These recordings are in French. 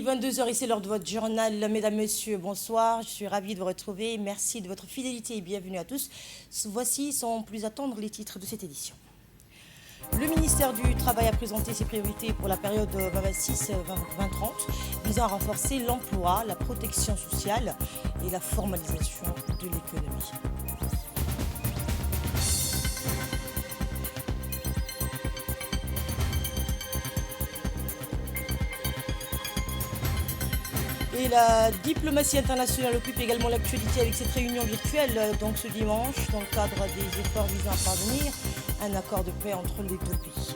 Djibouti, 22 heures, et c'est l'heure de votre journal. Mesdames, Messieurs, bonsoir. Je suis ravie de vous retrouver. Merci de votre fidélité et bienvenue à tous. Voici, sans plus attendre, les titres de cette édition. Le ministère du Travail a présenté ses priorités pour la période 2026-2030, visant à renforcer l'emploi, la protection sociale et la formalisation de l'économie. Et la diplomatie internationale occupe également l'actualité avec cette réunion virtuelle donc ce dimanche dans le cadre des efforts visant à parvenir à un accord de paix entre les deux pays.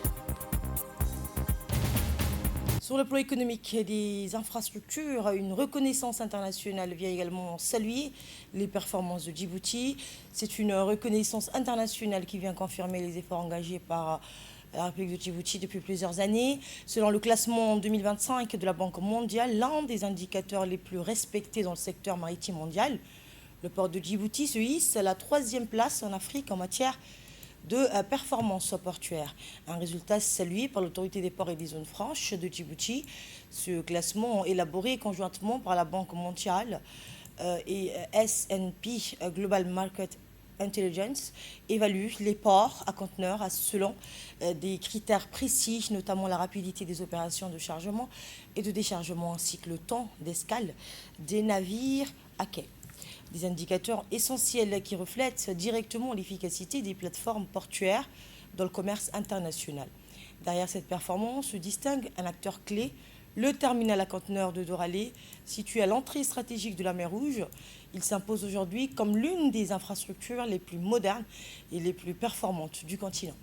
Sur le plan économique des infrastructures, une reconnaissance internationale vient également saluer les performances de Djibouti. C'est une reconnaissance internationale qui vient confirmer les efforts engagés par la République de Djibouti depuis plusieurs années. Selon le classement 2025 de la Banque mondiale, l'un des indicateurs les plus respectés dans le secteur maritime mondial, le port de Djibouti se hisse à la 3e place en Afrique en matière de performance portuaire. Un résultat salué par l'autorité des ports et des zones franches de Djibouti. Ce classement élaboré conjointement par la Banque mondiale et S&P Global Market Intelligence évalue les ports à conteneurs selon des critères précis, notamment la rapidité des opérations de chargement et de déchargement, ainsi que le temps d'escale des navires à quai. Des indicateurs essentiels qui reflètent directement l'efficacité des plateformes portuaires dans le commerce international. Derrière cette performance se distingue un acteur clé, le terminal à conteneurs de Doralé, situé à l'entrée stratégique de la mer Rouge. Il s'impose aujourd'hui comme l'une des infrastructures les plus modernes et les plus performantes du continent.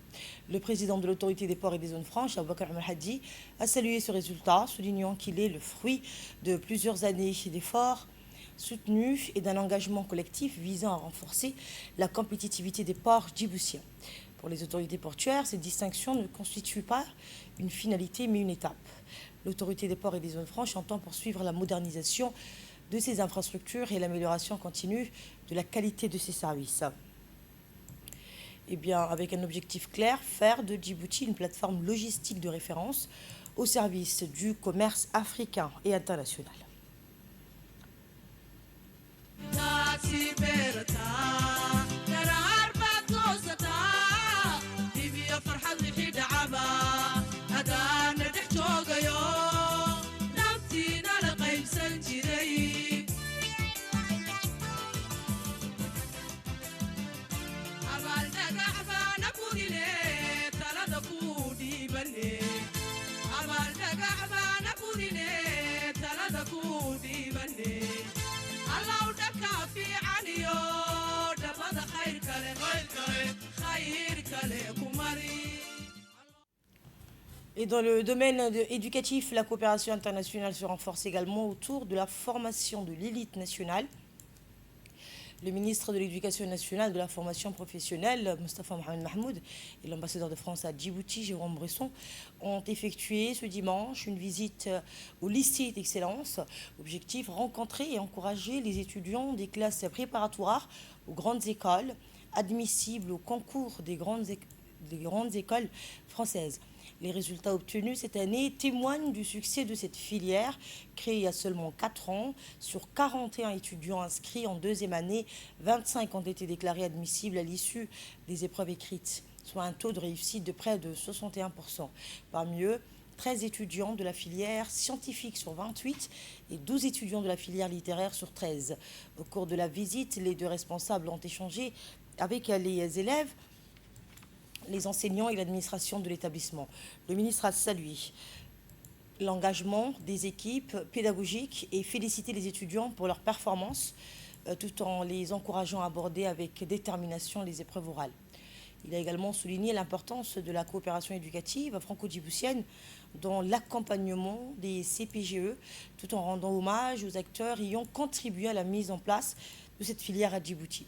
Le président de l'autorité des ports et des zones franches, Aboubakar Al-Hadi, a salué ce résultat, soulignant qu'il est le fruit de plusieurs années d'efforts soutenus et d'un engagement collectif visant à renforcer la compétitivité des ports djiboutiens. Pour les autorités portuaires, cette distinction ne constitue pas une finalité mais une étape. L'autorité des ports et des zones franches entend poursuivre la modernisation de ces infrastructures et l'amélioration continue de la qualité de ces services. Eh bien, avec un objectif clair, faire de Djibouti une plateforme logistique de référence au service du commerce africain et international. Et dans le domaine éducatif, la coopération internationale se renforce également autour de la formation de l'élite nationale. Le ministre de l'Éducation nationale et de la formation professionnelle, Mostafa Mohamed Mahmoud, et l'ambassadeur de France à Djibouti, Jérôme Bresson, ont effectué ce dimanche une visite au lycée d'excellence. Objectif, rencontrer et encourager les étudiants des classes préparatoires aux grandes écoles, admissibles au concours des grandes écoles françaises. Les résultats obtenus cette année témoignent du succès de cette filière, créée il y a seulement 4 ans. Sur 41 étudiants inscrits en 2e année, 25 ont été déclarés admissibles à l'issue des épreuves écrites, soit un taux de réussite de près de 61%. Parmi eux, 13 étudiants de la filière scientifique sur 28 et 12 étudiants de la filière littéraire sur 13. Au cours de la visite, les deux responsables ont échangé avec les élèves, les enseignants et l'administration de l'établissement. Le ministre a salué l'engagement des équipes pédagogiques et félicité les étudiants pour leur performance tout en les encourageant à aborder avec détermination les épreuves orales. Il a également souligné l'importance de la coopération éducative franco-djiboutienne dans l'accompagnement des CPGE, tout en rendant hommage aux acteurs ayant contribué à la mise en place de cette filière à Djibouti.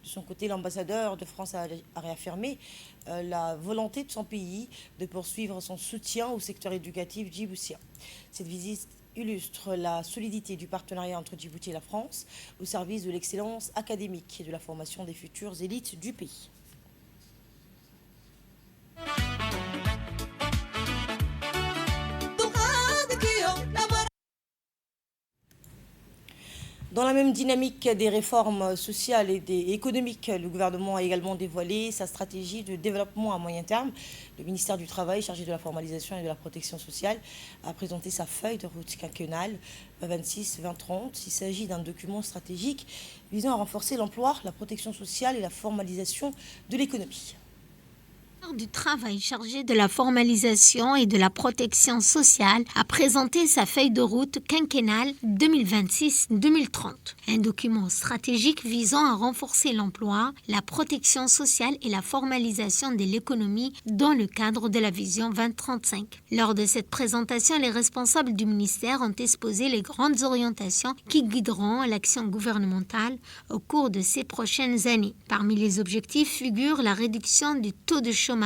De son côté, l'ambassadeur de France a réaffirmé la volonté de son pays de poursuivre son soutien au secteur éducatif djiboutien. Cette visite illustre la solidité du partenariat entre Djibouti et la France au service de l'excellence académique et de la formation des futures élites du pays. Dans la même dynamique des réformes sociales et économiques, le gouvernement a également dévoilé sa stratégie de développement à moyen terme. Le ministère du Travail, chargé de la formalisation et de la protection sociale, a présenté sa feuille de route quinquennale 26-2030. Il s'agit d'un document stratégique visant à renforcer l'emploi, la protection sociale et la formalisation de l'économie. Du travail chargé de la formalisation et de la protection sociale a présenté sa feuille de route quinquennale 2026-2030, un document stratégique visant à renforcer l'emploi, la protection sociale et la formalisation de l'économie dans le cadre de la vision 2035. Lors de cette présentation, les responsables du ministère ont exposé les grandes orientations qui guideront l'action gouvernementale au cours de ces prochaines années. Parmi les objectifs figure la réduction du taux de chômage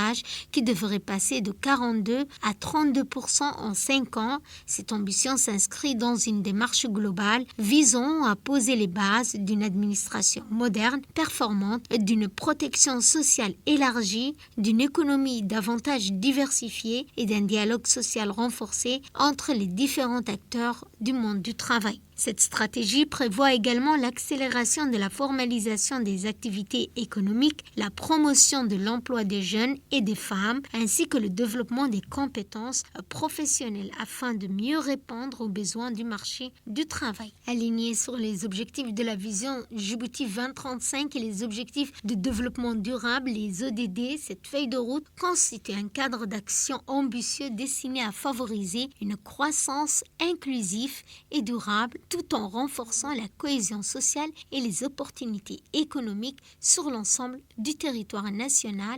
qui devrait passer de 42 à 32% en 5 ans. Cette ambition s'inscrit dans une démarche globale visant à poser les bases d'une administration moderne, performante, d'une protection sociale élargie, d'une économie davantage diversifiée et d'un dialogue social renforcé entre les différents acteurs du monde du travail. Cette stratégie prévoit également l'accélération de la formalisation des activités économiques, la promotion de l'emploi des jeunes et des femmes, ainsi que le développement des compétences professionnelles afin de mieux répondre aux besoins du marché du travail. Alignée sur les objectifs de la vision Djibouti 2035 et les objectifs de développement durable, les ODD, cette feuille de route constitue un cadre d'action ambitieux destiné à favoriser une croissance inclusive et durable tout en renforçant la cohésion sociale et les opportunités économiques sur l'ensemble du territoire national.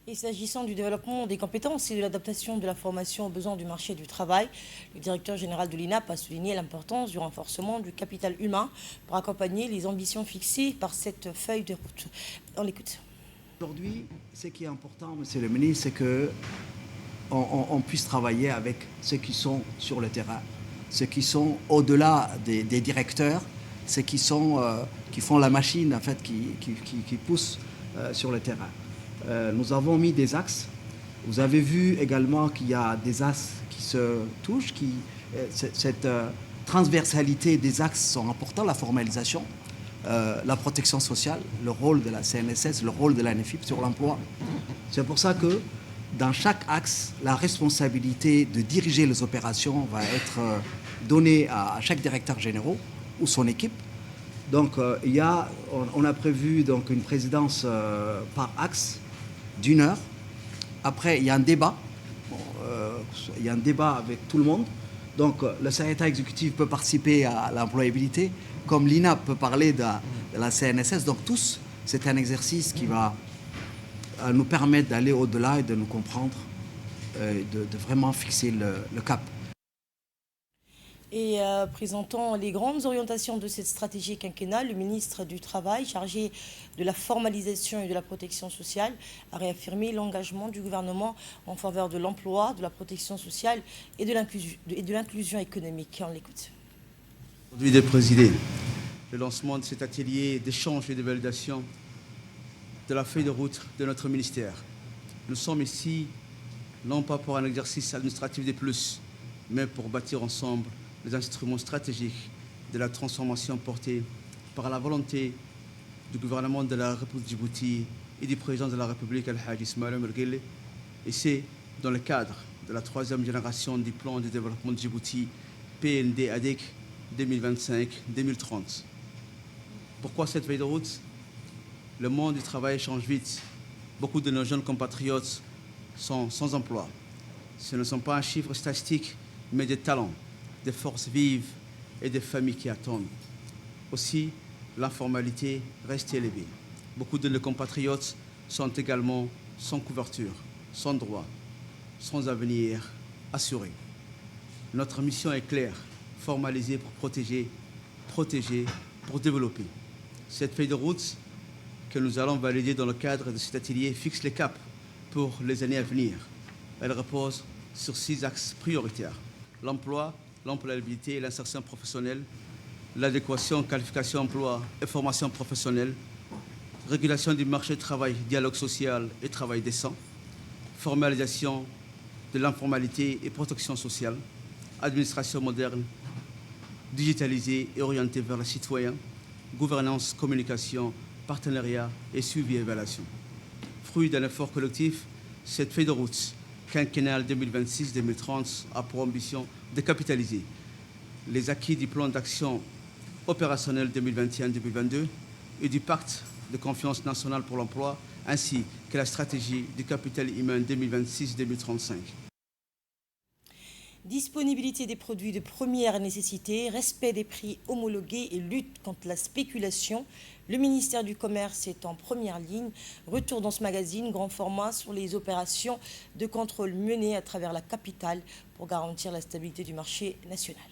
Et s'agissant du développement des compétences et de l'adaptation de la formation aux besoins du marché du travail, le directeur général de l'INAP a souligné l'importance du renforcement du capital humain pour accompagner les ambitions fixées par cette feuille de route. On l'écoute. Aujourd'hui, ce qui est important, monsieur le ministre, c'est qu'on puisse travailler avec ceux qui sont sur le terrain, ceux qui sont au-delà des directeurs, ceux qui font la machine en fait, qui pousse sur le terrain. Nous avons mis des axes. Vous avez vu également qu'il y a des axes qui se touchent. Cette transversalité des axes sont importants. La formalisation, la protection sociale, le rôle de la CNSS, le rôle de la NFIP sur l'emploi. C'est pour ça que dans chaque axe, la responsabilité de diriger les opérations va être donnée à chaque directeur général ou son équipe. Donc, on a prévu donc, une présidence par axe d'1 heure. Après, il y a un débat. Il y a un débat avec tout le monde. Donc, le secrétaire exécutif peut participer à l'employabilité, comme l'INAP peut parler de la CNSS. Donc, tous, c'est un exercice qui va nous permettre d'aller au-delà et de nous comprendre, de vraiment fixer le cap. Et présentant les grandes orientations de cette stratégie quinquennale, le ministre du Travail, chargé de la formalisation et de la protection sociale, a réaffirmé l'engagement du gouvernement en faveur de l'emploi, de la protection sociale et de l'inclusion économique. On l'écoute. Aujourd'hui de présider le lancement de cet atelier d'échange et de validation de la feuille de route de notre ministère. Nous sommes ici non pas pour un exercice administratif de plus, mais pour bâtir ensemble les instruments stratégiques de la transformation portée par la volonté du gouvernement de la République de Djibouti et du président de la République, Al-Hajj Ismaël Omar Guelleh. Et c'est dans le cadre de la 3e génération du plan de développement de Djibouti, PND-ADEC 2025-2030. Pourquoi cette feuille de route? Le monde du travail change vite. Beaucoup de nos jeunes compatriotes sont sans emploi. Ce ne sont pas un chiffre statistique, mais des talents, des forces vives et des familles qui attendent. Aussi, l'informalité reste élevée. Beaucoup de nos compatriotes sont également sans couverture, sans droit, sans avenir assuré. Notre mission est claire, formaliser pour protéger, protéger pour développer. Cette feuille de route que nous allons valider dans le cadre de cet atelier fixe les caps pour les années à venir. Elle repose sur 6 axes prioritaires: l'emploi, l'employabilité et l'insertion professionnelle, l'adéquation, qualification, emploi et formation professionnelle, régulation du marché du travail, dialogue social et travail décent, formalisation de l'informalité et protection sociale, administration moderne digitalisée et orientée vers le citoyen, gouvernance, communication, partenariat et suivi et évaluation. Fruit d'un effort collectif, cette feuille de route quinquennale 2026-2030 a pour ambition de capitaliser les acquis du plan d'action opérationnel 2021-2022 et du pacte de confiance nationale pour l'emploi, ainsi que la stratégie du capital humain 2026-2035. Disponibilité des produits de première nécessité, respect des prix homologués et lutte contre la spéculation. Le ministère du Commerce est en première ligne. Retour dans ce magazine grand format sur les opérations de contrôle menées à travers la capitale pour garantir la stabilité du marché national.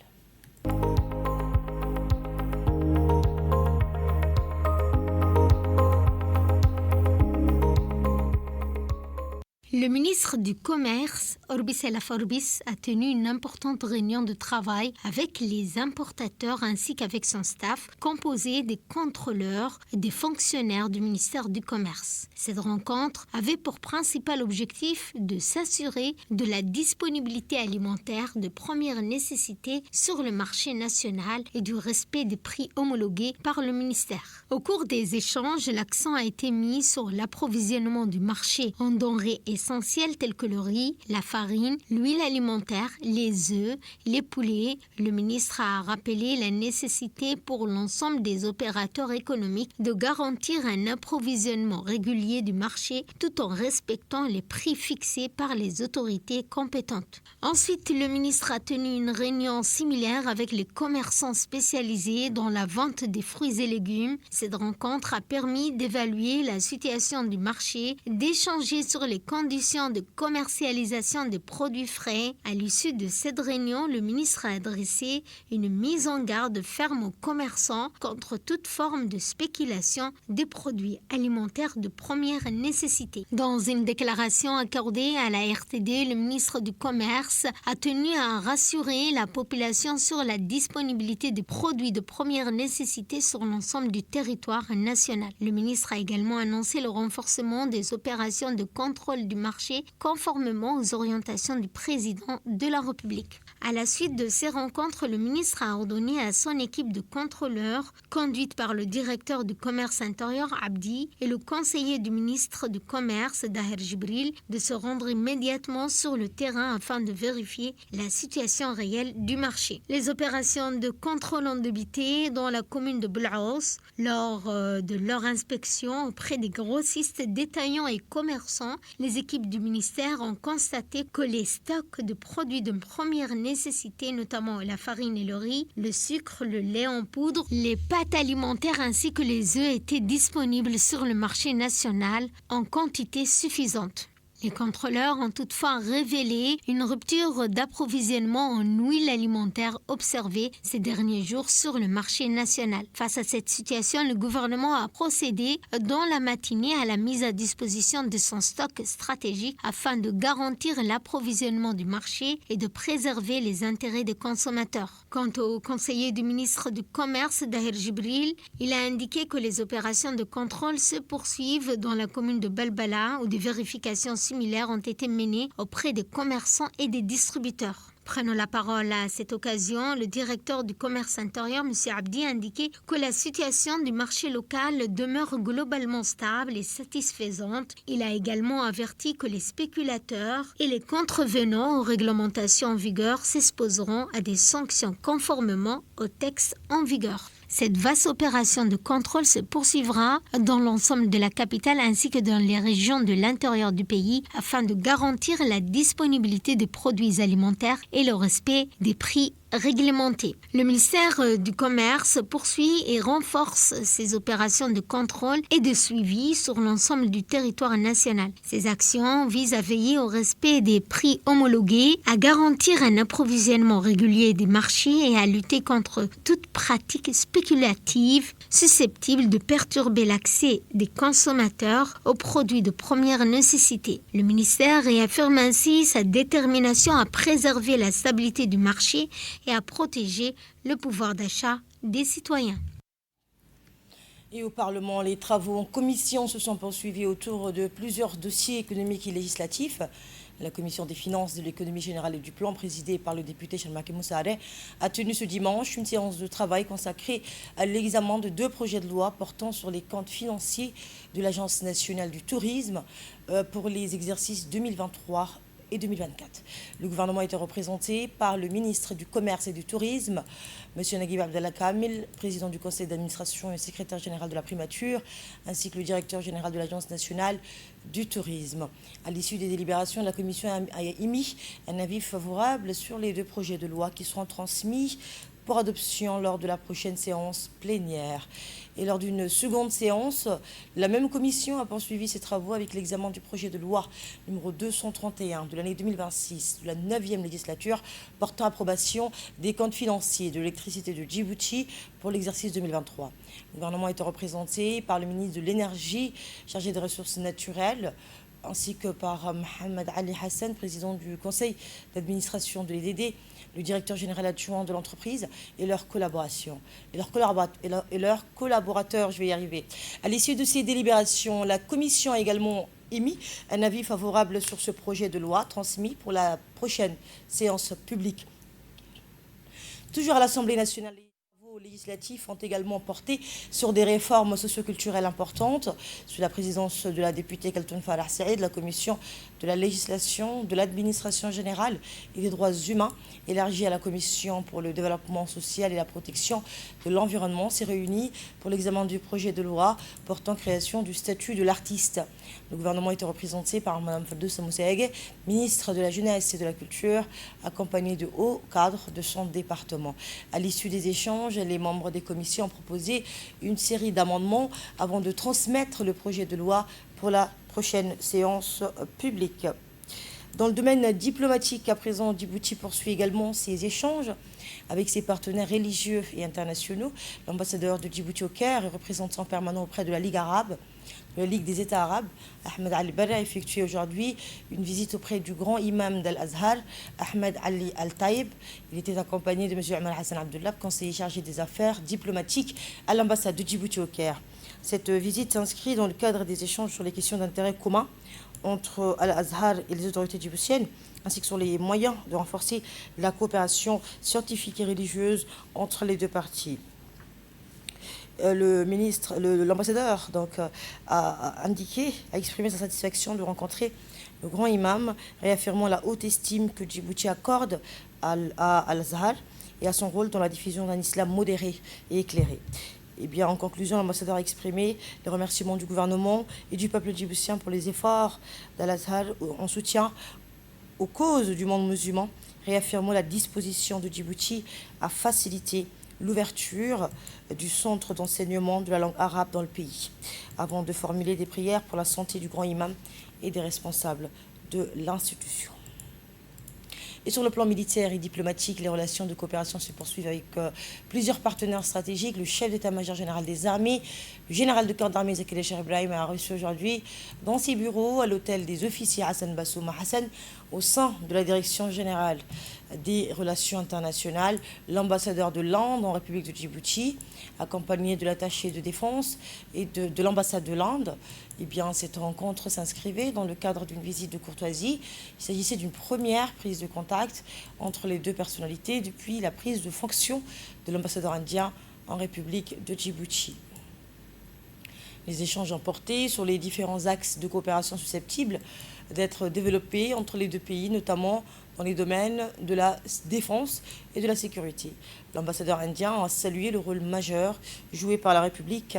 Le ministre du Commerce, Orbis El Aforbis, a tenu une importante réunion de travail avec les importateurs ainsi qu'avec son staff, composé des contrôleurs et des fonctionnaires du ministère du Commerce. Cette rencontre avait pour principal objectif de s'assurer de la disponibilité alimentaire de première nécessité sur le marché national et du respect des prix homologués par le ministère. Au cours des échanges, l'accent a été mis sur l'approvisionnement du marché en denrées essentiels tels que le riz, la farine, l'huile alimentaire, les œufs, les poulets. Le ministre a rappelé la nécessité pour l'ensemble des opérateurs économiques de garantir un approvisionnement régulier du marché tout en respectant les prix fixés par les autorités compétentes. Ensuite, le ministre a tenu une réunion similaire avec les commerçants spécialisés dans la vente des fruits et légumes. Cette rencontre a permis d'évaluer la situation du marché, d'échanger sur les conditions de commercialisation des produits frais. À l'issue de cette réunion, le ministre a adressé une mise en garde ferme aux commerçants contre toute forme de spéculation des produits alimentaires de première nécessité. Dans une déclaration accordée à la RTD, le ministre du Commerce a tenu à rassurer la population sur la disponibilité des produits de première nécessité sur l'ensemble du territoire national. Le ministre a également annoncé le renforcement des opérations de contrôle du marché conformément aux orientations du président de la République. À la suite de ces rencontres, le ministre a ordonné à son équipe de contrôleurs, conduite par le directeur du commerce intérieur Abdi et le conseiller du ministre du Commerce Daher Jibril, de se rendre immédiatement sur le terrain afin de vérifier la situation réelle du marché. Les opérations de contrôle ont débuté dans la commune de Boulaous. Lors de leur inspection auprès des grossistes, détaillants et commerçants, les équipes du ministère ont constaté que les stocks de produits de première nécessité, notamment la farine et le riz, le sucre, le lait en poudre, les pâtes alimentaires ainsi que les œufs étaient disponibles sur le marché national en quantité suffisante. Les contrôleurs ont toutefois révélé une rupture d'approvisionnement en huile alimentaire observée ces derniers jours sur le marché national. Face à cette situation, le gouvernement a procédé dans la matinée à la mise à disposition de son stock stratégique afin de garantir l'approvisionnement du marché et de préserver les intérêts des consommateurs. Quant au conseiller du ministre du Commerce, Daher Jibril, il a indiqué que les opérations de contrôle se poursuivent dans la commune de Balbala où des vérifications similaires ont été menées auprès des commerçants et des distributeurs. Prenant la parole à cette occasion, le directeur du commerce intérieur, M. Abdi, a indiqué que la situation du marché local demeure globalement stable et satisfaisante. Il a également averti que les spéculateurs et les contrevenants aux réglementations en vigueur s'exposeront à des sanctions conformément aux textes en vigueur. Cette vaste opération de contrôle se poursuivra dans l'ensemble de la capitale ainsi que dans les régions de l'intérieur du pays afin de garantir la disponibilité des produits alimentaires et le respect des prix réglementés. Le ministère du Commerce poursuit et renforce ses opérations de contrôle et de suivi sur l'ensemble du territoire national. Ces actions visent à veiller au respect des prix homologués, à garantir un approvisionnement régulier des marchés et à lutter contre toute pratique spéculative susceptible de perturber l'accès des consommateurs aux produits de première nécessité. Le ministère réaffirme ainsi sa détermination à préserver la stabilité du marché et à protéger le pouvoir d'achat des citoyens. Et au Parlement, les travaux en commission se sont poursuivis autour de plusieurs dossiers économiques et législatifs. La commission des finances, de l'économie générale et du plan, présidée par le député Chalmake Moussare, a tenu ce dimanche une séance de travail consacrée à l'examen de 2 projets de loi portant sur les comptes financiers de l'Agence nationale du tourisme pour les exercices 2023 et 2024. Le gouvernement a été représenté par le ministre du Commerce et du Tourisme, M. Naguib Abdallah Kamil, président du conseil d'administration et secrétaire général de la primature, ainsi que le directeur général de l'Agence nationale du tourisme. À l'issue des délibérations, la commission a émis un avis favorable sur les 2 projets de loi qui seront transmis pour adoption lors de la prochaine séance plénière. Et lors d'une seconde séance, la même commission a poursuivi ses travaux avec l'examen du projet de loi numéro 231 de l'année 2026 de la 9e législature portant approbation des comptes financiers de l'électricité de Djibouti pour l'exercice 2023. Le gouvernement est représenté par le ministre de l'Énergie chargé des ressources naturelles, ainsi que par Mohamed Ali Hassan, président du conseil d'administration de l'EDD, le directeur général adjoint de l'entreprise et leurs collaborateurs, je vais y arriver. À l'issue de ces délibérations, la commission a également émis un avis favorable sur ce projet de loi transmis pour la prochaine séance publique. Toujours à l'Assemblée nationale, législatifs ont également porté sur des réformes socioculturelles importantes. Sous la présidence de la députée Kaltoun Farah Saïd, la commission de la législation, de l'administration générale et des droits humains, élargie à la commission pour le développement social et la protection de l'environnement, s'est réunie pour l'examen du projet de loi portant création du statut de l'artiste. Le gouvernement était représenté par Mme Ferdous Moussaeg, ministre de la Jeunesse et de la Culture, accompagnée de hauts cadres de son département. À l'issue des échanges, les membres des commissions ont proposé une série d'amendements avant de transmettre le projet de loi pour la prochaine séance publique. Dans le domaine diplomatique, à présent, Djibouti poursuit également ses échanges avec ses partenaires religieux et internationaux. L'ambassadeur de Djibouti au Caire et représentant permanent auprès de la Ligue arabe, de la Ligue des États arabes, Ahmed Ali Barra, a effectué aujourd'hui une visite auprès du grand imam d'Al-Azhar, Ahmed Ali Al-Taïb. Il était accompagné de M. Omar Hassan Abdullah, conseiller chargé des affaires diplomatiques à l'ambassade de Djibouti au Caire. Cette visite s'inscrit dans le cadre des échanges sur les questions d'intérêt commun entre Al-Azhar et les autorités djiboutiennes, ainsi que sur les moyens de renforcer la coopération scientifique et religieuse entre les 2 parties. L'ambassadeur a exprimé sa satisfaction de rencontrer le grand imam, réaffirmant la haute estime que Djibouti accorde à Al-Azhar et à son rôle dans la diffusion d'un islam modéré et éclairé. Et bien, en conclusion, l'ambassadeur a exprimé les remerciements du gouvernement et du peuple djiboutien pour les efforts d'Al-Azhar en soutien aux causes du monde musulman, réaffirmant la disposition de Djibouti à faciliter l'ouverture du centre d'enseignement de la langue arabe dans le pays, avant de formuler des prières pour la santé du grand imam et des responsables de l'institution. Et sur le plan militaire et diplomatique, les relations de coopération se poursuivent avec plusieurs partenaires stratégiques. Le chef d'état-major général des armées, le général de corps d'armée Zakir Cheikh Ibrahim, a reçu aujourd'hui dans ses bureaux à l'hôtel des officiers Hassan Bassouma Hassan, au sein de la direction générale des relations internationales, l'ambassadeur de l'Inde en République de Djibouti, accompagné de l'attaché de défense et de l'ambassade de l'Inde. Eh bien, cette rencontre s'inscrivait dans le cadre d'une visite de courtoisie. Il s'agissait d'une première prise de contact entre les 2 personnalités depuis la prise de fonction de l'ambassadeur indien en République de Djibouti. Les échanges ont porté sur les différents axes de coopération susceptibles d'être développés entre les 2 pays, notamment dans les domaines de la défense et de la sécurité. L'ambassadeur indien a salué le rôle majeur joué par la République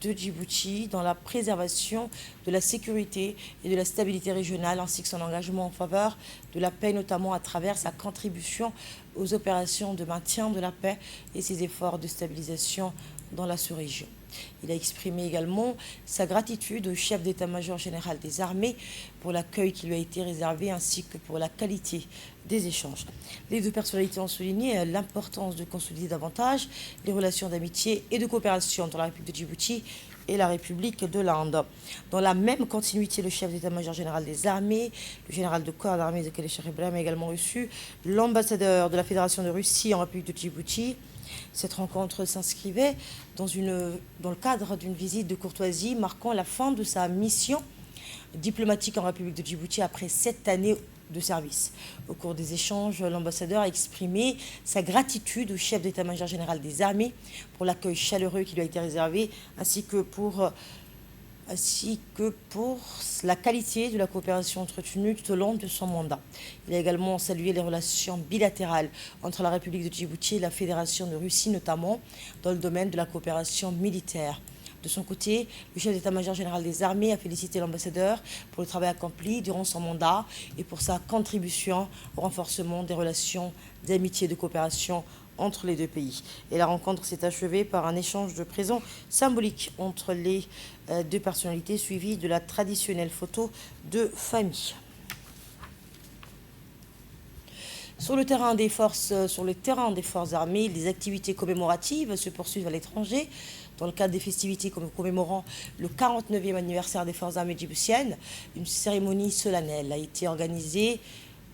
de Djibouti dans la préservation de la sécurité et de la stabilité régionale, ainsi que son engagement en faveur de la paix, notamment à travers sa contribution aux opérations de maintien de la paix et ses efforts de stabilisation dans la sous-région. Il a exprimé également sa gratitude au chef d'état-major général des armées pour l'accueil qui lui a été réservé ainsi que pour la qualité des échanges. Les 2 personnalités ont souligné l'importance de consolider davantage les relations d'amitié et de coopération entre la République de Djibouti et la République de l'Inde. Dans la même continuité, le chef d'état-major général des armées, le général de corps d'armée Zakir Cheikh Ibrahim, a également reçu l'ambassadeur de la Fédération de Russie en République de Djibouti, Cette rencontre s'inscrivait dans le cadre d'une visite de courtoisie marquant la fin de sa mission diplomatique en République de Djibouti après 7 années de service. Au cours des échanges, l'ambassadeur a exprimé sa gratitude au chef d'état-major général des armées pour l'accueil chaleureux qui lui a été réservé, ainsi que pour la qualité de la coopération entretenue tout au long de son mandat. Il a également salué les relations bilatérales entre la République de Djibouti et la Fédération de Russie, notamment dans le domaine de la coopération militaire. De son côté, le chef d'état-major général des armées a félicité l'ambassadeur pour le travail accompli durant son mandat et pour sa contribution au renforcement des relations d'amitié et de coopération entre les deux pays. Et la rencontre s'est achevée par un échange de présents symboliques entre les deux personnalités, suivi de la traditionnelle photo de famille. Sur le terrain des forces armées, les activités commémoratives se poursuivent à l'étranger. Dans le cadre des festivités commémorant le 49e anniversaire des forces armées djiboutiennes, une cérémonie solennelle a été organisée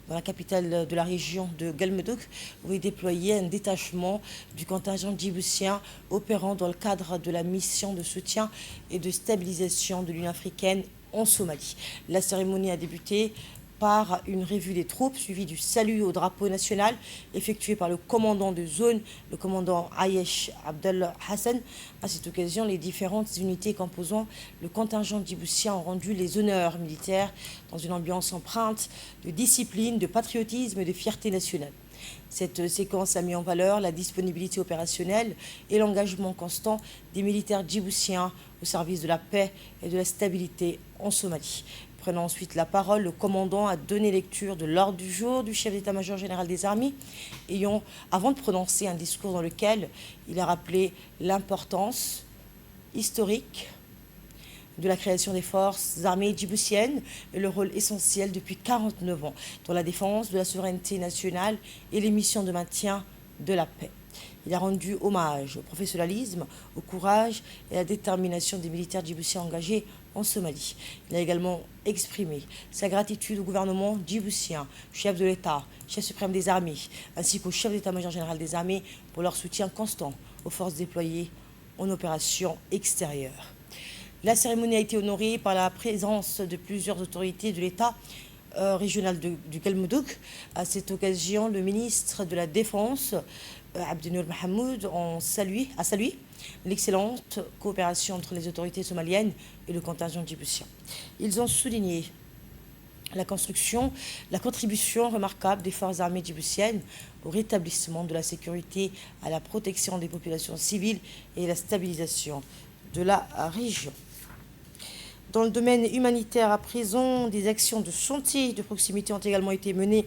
dans la capitale de la région de Galmudug, où est déployé un détachement du contingent djiboutien opérant dans le cadre de la mission de soutien et de stabilisation de l'Union africaine en Somalie. La cérémonie a débuté par une revue des troupes, suivie du salut au drapeau national, effectué par le commandant de zone, le commandant Ayesh Abdel Hassan. À cette occasion, les différentes unités composant le contingent djiboutien ont rendu les honneurs militaires dans une ambiance empreinte de discipline, de patriotisme et de fierté nationale. Cette séquence a mis en valeur la disponibilité opérationnelle et l'engagement constant des militaires djiboutiens au service de la paix et de la stabilité en Somalie. Prenant ensuite la parole, le commandant a donné lecture de l'ordre du jour du chef d'état-major général des armées, avant de prononcer un discours dans lequel il a rappelé l'importance historique de la création des forces armées djiboutiennes et le rôle essentiel depuis 49 ans dans la défense de la souveraineté nationale et les missions de maintien de la paix. Il a rendu hommage au professionnalisme, au courage et à la détermination des militaires djiboutiens engagés en Somalie. Il a également exprimé sa gratitude au gouvernement djiboutien, chef de l'État, chef suprême des armées, ainsi qu'au chef d'état-major général des armées pour leur soutien constant aux forces déployées en opération extérieure. La cérémonie a été honorée par la présence de plusieurs autorités de l'État régional du Galmudug. À cette occasion, le ministre de la Défense, Abdinour Mahamoud, a salué l'excellente coopération entre les autorités somaliennes et le contingent djiboutien. Ils ont souligné la contribution remarquable des forces armées djiboutiennes au rétablissement de la sécurité, à la protection des populations civiles et à la stabilisation de la région. Dans le domaine humanitaire, à présent, des actions de santé de proximité ont également été menées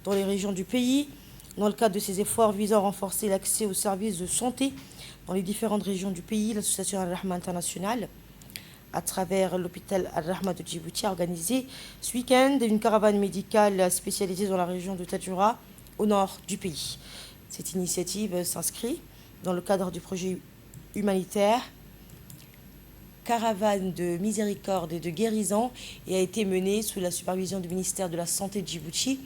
dans les régions du pays. Dans le cadre de ces efforts visant à renforcer l'accès aux services de santé dans les différentes régions du pays, l'association Al-Rahma International, à travers l'hôpital Al-Rahma de Djibouti, a organisé ce week-end une caravane médicale spécialisée dans la région de Tadjoura, au nord du pays. Cette initiative s'inscrit dans le cadre du projet humanitaire Caravane de miséricorde et de guérison et a été menée sous la supervision du ministère de la Santé de Djibouti.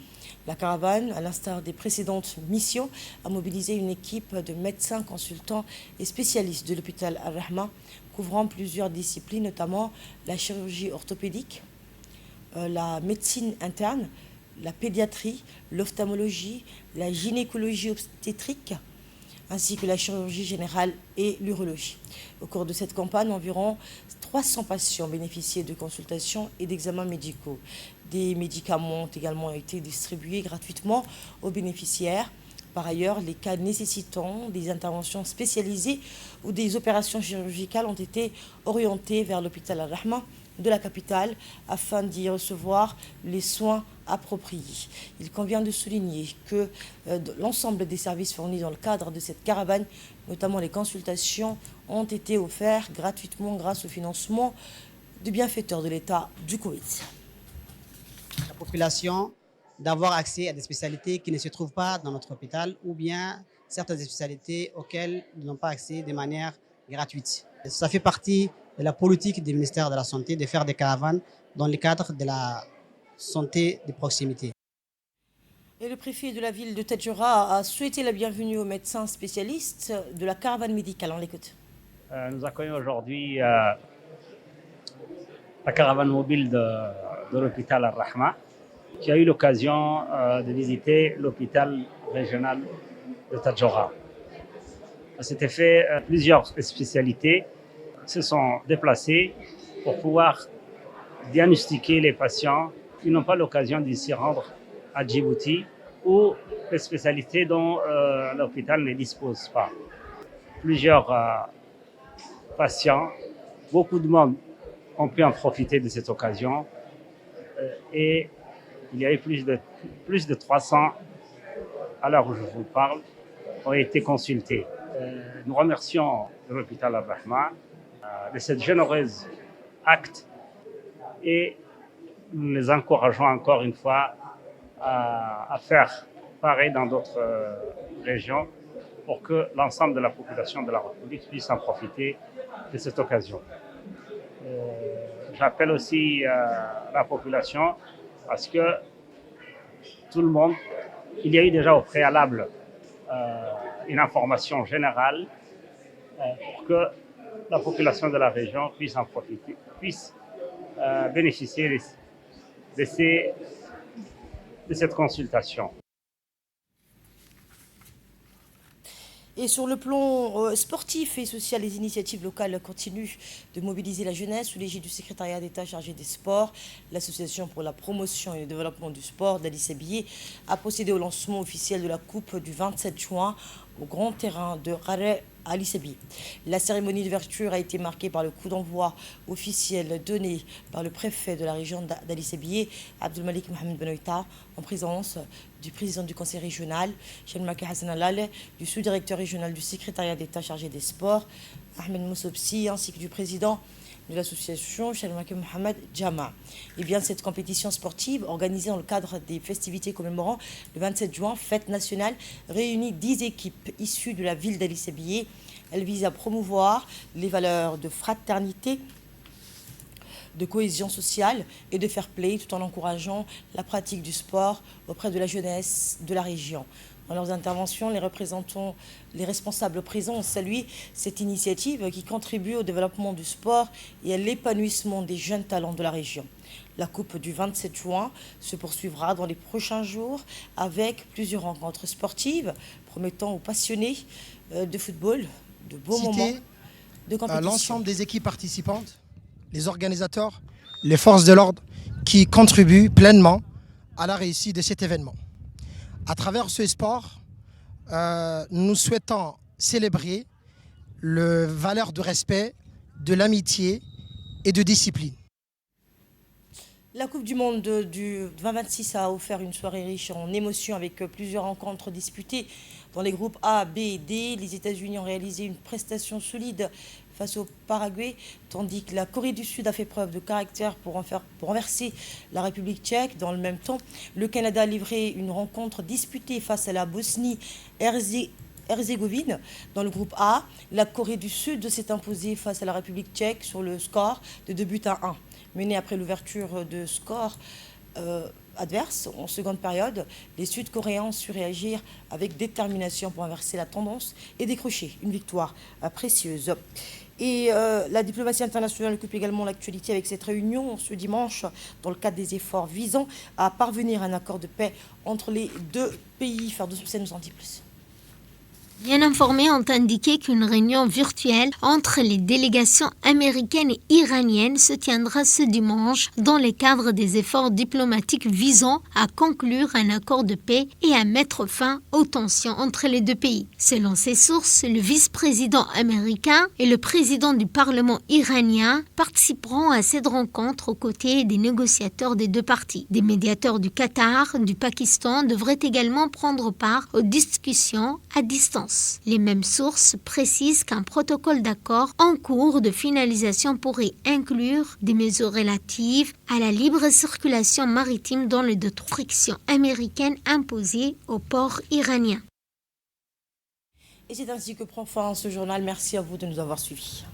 La caravane, à l'instar des précédentes missions, a mobilisé une équipe de médecins, consultants et spécialistes de l'hôpital Al-Rahma, couvrant plusieurs disciplines, notamment la chirurgie orthopédique, la médecine interne, la pédiatrie, l'ophtalmologie, la gynécologie obstétrique, ainsi que la chirurgie générale et l'urologie. Au cours de cette campagne, environ 300 patients bénéficiaient de consultations et d'examens médicaux. Des médicaments ont également été distribués gratuitement aux bénéficiaires. Par ailleurs, les cas nécessitant des interventions spécialisées ou des opérations chirurgicales ont été orientés vers l'hôpital Al-Rahma de la capitale afin d'y recevoir les soins appropriés. Il convient de souligner que l'ensemble des services fournis dans le cadre de cette caravane, notamment les consultations, ont été offerts gratuitement grâce au financement de bienfaiteurs de l'État du Koweït. La population d'avoir accès à des spécialités qui ne se trouvent pas dans notre hôpital ou bien certaines spécialités auxquelles ils n'ont pas accès de manière gratuite. Ça fait partie de la politique du ministère de la Santé de faire des caravanes dans le cadre de la santé de proximité. Et le préfet de la ville de Tadjoura a souhaité la bienvenue aux médecins spécialistes de la caravane médicale. On l'écoute. Nous accueillons aujourd'hui la caravane mobile de l'hôpital Al-Rahma, qui a eu l'occasion de visiter l'hôpital régional de Tadjoura. À cet effet, plusieurs spécialités se sont déplacées pour pouvoir diagnostiquer les patients qui n'ont pas l'occasion de s'y rendre à Djibouti ou les spécialités dont l'hôpital ne dispose pas. Plusieurs patients, beaucoup de monde ont pu en profiter de cette occasion et il y a eu plus de 300, à l'heure où je vous parle, ont été consultés. Nous remercions l'hôpital Al-Rahma de cette généreuse acte et nous les encourageons encore une fois à faire pareil dans d'autres régions pour que l'ensemble de la population de la République puisse en profiter de cette occasion. J'appelle aussi la population parce que tout le monde, il y a eu déjà au préalable une information générale pour que la population de la région puisse en profiter, puisse bénéficier de cette consultation. Et sur le plan sportif et social, les initiatives locales continuent de mobiliser la jeunesse sous l'égide du secrétariat d'État chargé des sports. L'Association pour la promotion et le développement du sport d'Ali Sabié a procédé au lancement officiel de la Coupe du 27 juin au grand terrain de Rare Ali Sabié. La cérémonie d'ouverture a été marquée par le coup d'envoi officiel donné par le préfet de la région d'Ali Sabié, Abdelmalik Mohamed Benoïta, en présence du président du conseil régional, Chelmaki Hassan Alal, du sous-directeur régional du secrétariat d'État chargé des sports, Ahmed Moussobsi, ainsi que du président de l'association Chelmaki Mohamed Jama. Et bien, cette compétition sportive, organisée dans le cadre des festivités commémorant le 27 juin, fête nationale, réunit 10 équipes issues de la ville d'Ali Sabié. Elle vise à promouvoir les valeurs de fraternité, de cohésion sociale et de fair play, tout en encourageant la pratique du sport auprès de la jeunesse de la région. Dans leurs interventions, les responsables présents ont salué cette initiative qui contribue au développement du sport et à l'épanouissement des jeunes talents de la région. La Coupe du 27 juin se poursuivra dans les prochains jours avec plusieurs rencontres sportives promettant aux passionnés de football de beaux moments de compétition. L'ensemble des équipes participantes, les organisateurs, les forces de l'ordre qui contribuent pleinement à la réussite de cet événement. À travers ce sport, nous souhaitons célébrer les valeurs de respect, de l'amitié et de discipline. La Coupe du Monde du 2026 a offert une soirée riche en émotions avec plusieurs rencontres disputées dans les groupes A, B et D. Les États-Unis ont réalisé une prestation solide face au Paraguay, tandis que la Corée du Sud a fait preuve de caractère pour renverser la République tchèque. Dans le même temps, le Canada a livré une rencontre disputée face à la Bosnie-Herzégovine. Dans le groupe A, la Corée du Sud s'est imposée face à la République tchèque sur le score de 2-1. Mené après l'ouverture de score adverse en seconde période, les Sud-Coréens ont su réagir avec détermination pour inverser la tendance et décrocher une victoire précieuse. Et la diplomatie internationale occupe également l'actualité avec cette réunion ce dimanche dans le cadre des efforts visant à parvenir à un accord de paix entre les deux pays. Ferdous Hussein nous en dit plus. Bien informés ont indiqué qu'une réunion virtuelle entre les délégations américaines et iraniennes se tiendra ce dimanche dans le cadre des efforts diplomatiques visant à conclure un accord de paix et à mettre fin aux tensions entre les deux pays. Selon ces sources, le vice-président américain et le président du Parlement iranien participeront à cette rencontre aux côtés des négociateurs des deux parties. Des médiateurs du Qatar, du Pakistan devraient également prendre part aux discussions à distance. Les mêmes sources précisent qu'un protocole d'accord en cours de finalisation pourrait inclure des mesures relatives à la libre circulation maritime dans les deux restrictions américaines imposées aux ports iraniens. Et c'est ainsi que prend fin ce journal. Merci à vous de nous avoir suivis.